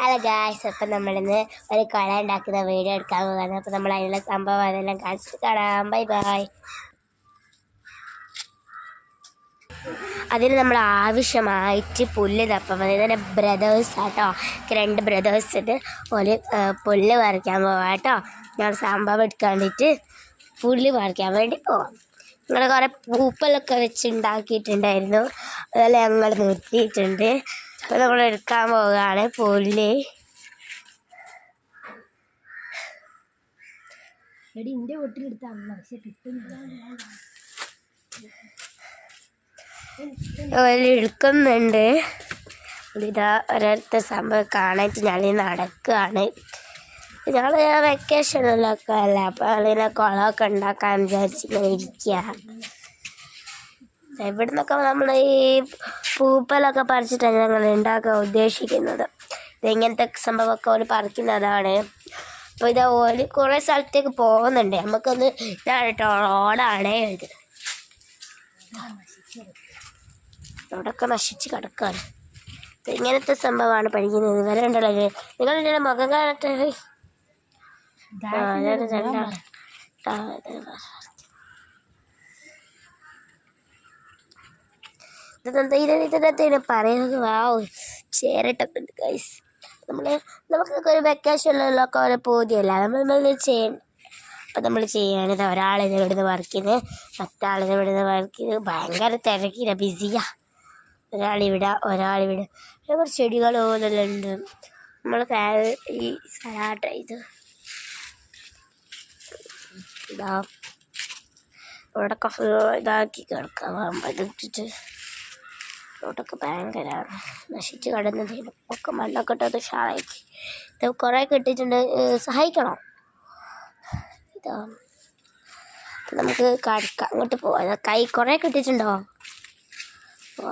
Hello guys, അപ്പം നമ്മളിന്ന് ഒരു കുഴ ഉണ്ടാക്കുന്ന വീഡിയോ എടുക്കാൻ പോകുന്നത്. അപ്പം നമ്മൾ അതിനുള്ള സംഭവം അതെല്ലാം കാണിച്ചിട്ട് കാണാം. Bye bye. അതിന് നമ്മൾ ആവശ്യമായിട്ട് പുല്ല് തപ്പം മതി. ഇതെൻ്റെ ബ്രദേഴ്സ് ആട്ടോ, രണ്ട് ബ്രദേഴ്സ് ഇട്ട് ഒരു പുല്ല് പറിക്കാൻ പോവാം കേട്ടോ. ഞാൻ സംഭവം എടുക്കാൻ വേണ്ടിയിട്ട് പുല്ല് പറിക്കാൻ വേണ്ടി പോവാം. ഞങ്ങൾ കുറേ പൂപ്പലൊക്കെ വെച്ച് ഉണ്ടാക്കിയിട്ടുണ്ടായിരുന്നു, അതെല്ലാം ഞങ്ങൾ നിർത്തിയിട്ടുണ്ട്. അപ്പോൾ നമ്മൾ എടുക്കാൻ പോവുകയാണ് പുല്ല്. എൻ്റെ വീട്ടിലെടുത്താണ് പക്ഷെ കിട്ടുന്നില്ല. എടുക്കുന്നുണ്ട്. ഇതാ ഒരിടത്തെ സംഭവം കാണാനായിട്ട് ഞാനീ നടക്കുകയാണ്. ഞങ്ങൾ വെക്കേഷനിലൊക്കെ അല്ല, അപ്പോൾ അതിനെ കുളമൊക്കെ ഉണ്ടാക്കാൻ വിചാരിച്ചിങ്ങനെ ഇരിക്കുക. ഇവിടെ നിന്നൊക്കെ നമ്മൾ ഈ പൂപ്പലൊക്കെ പറിച്ചിട്ടാണ് ഞങ്ങൾ ഉണ്ടാക്കാൻ ഉദ്ദേശിക്കുന്നത്. ഇങ്ങനത്തെ സംഭവമൊക്കെ ഒരു പറിക്കുന്നതാണ്. അപ്പോൾ ഇത് ഒരു കുറേ സ്ഥലത്തേക്ക് പോകുന്നുണ്ട്. നമുക്കൊന്ന് ഇതാണ് കേട്ടോ, റോഡാണ് ഇത്. റോഡൊക്കെ നശിച്ച് കിടക്കുകയാണ്. ഇങ്ങനത്തെ സംഭവമാണ് പഠിക്കുന്നത്. ഇവരെ ഉണ്ടല്ലോ, നിങ്ങളുടെ മുഖം കാണട്ടെ. ഇതിനകത്ത് പറയുന്നത് വാവ് ചേരട്ടൊക്കെ ഉണ്ട് ഗൈസ്. നമുക്കൊക്കെ ഒരു വെക്കേഷനിലൊക്കെ ഓരോ പൂതിയല്ല നമ്മൾ ചെയ്യണം. അപ്പം നമ്മൾ ചെയ്യണത് ഒരാളിത് ഇവിടുന്ന് വർക്ക് ചെയ്യുന്നത്, മറ്റാളിത് ഇവിടുന്ന് വർക്ക് ചെയ്ത് ഭയങ്കര തിരക്കില്ല, ബിസിയാ. ഒരാളിവിടെ കുറച്ച് ചെടികൾ പോലെല്ലാം ഉണ്ട്. നമ്മൾ ഈ സലാട്ട ഇതാ ഇവിടെയൊക്കെ ഫുൾ ഇതാക്കി കിടക്കാം. ഇതിട്ടിട്ട് റോഡൊക്കെ ഭയങ്കരമാണ്, നശിച്ച് കിടന്നത്. ഒക്കെ മണ്ണൊക്കെ ഇട്ടത് ഷാറാക്കി. ഇത് കുറേ കിട്ടിയിട്ടുണ്ട്, സഹായിക്കണം. ഇതാ നമുക്ക് കടക്കാം, അങ്ങോട്ട് പോവാം. കൈ കുറേ കിട്ടിയിട്ടുണ്ടോ? ഓ,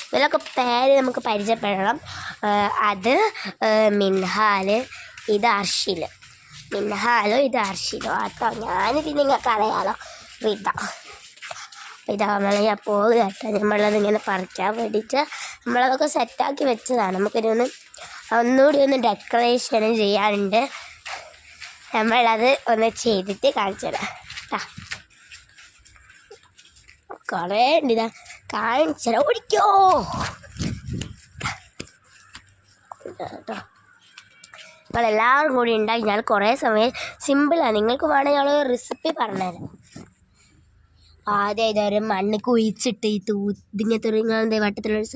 ഇതിലൊക്കെ പേര് നമുക്ക് പരിചയപ്പെടണം. അത് മിൻഹാൽ, ഇത് അർഷിൽ. മിൻഹാലോ ഇത് അർഷിലോ ആട്ടോ. ഞാൻ പിന്നെ നിങ്ങൾക്ക് അറിയാലോ. ഇതാ നമ്മളെ പോകുക കേട്ടോ. നമ്മളതിങ്ങനെ പറിക്കാൻ വേണ്ടിയിട്ട് നമ്മളതൊക്കെ സെറ്റാക്കി വെച്ചതാണ്. ഒന്നുകൂടി ഒന്ന് ഡെക്കറേഷനും ചെയ്യാനുണ്ട്. നമ്മളത് ഒന്ന് ചെയ്തിട്ട് കാണിച്ചു തരാം കേട്ടോ. കുറേ ഉണ്ട്, ഇതാ കാണിച്ചു തരാം. ഓടിക്കോ കേട്ടോ. നമ്മളെല്ലാവരും കൂടി ഉണ്ടാക്കി ഞാൻ കുറേ സമയം സിമ്പിളാണ്. നിങ്ങൾക്ക് വേണമെങ്കിൽ ഞങ്ങൾ റെസിപ്പി പറഞ്ഞുതരാം. ആദ്യം ഇതൊരു മണ്ണ് കുഴിച്ചിട്ട് ഇതിങ്ങനത്തെ ഒരു വട്ടത്തിലൊരു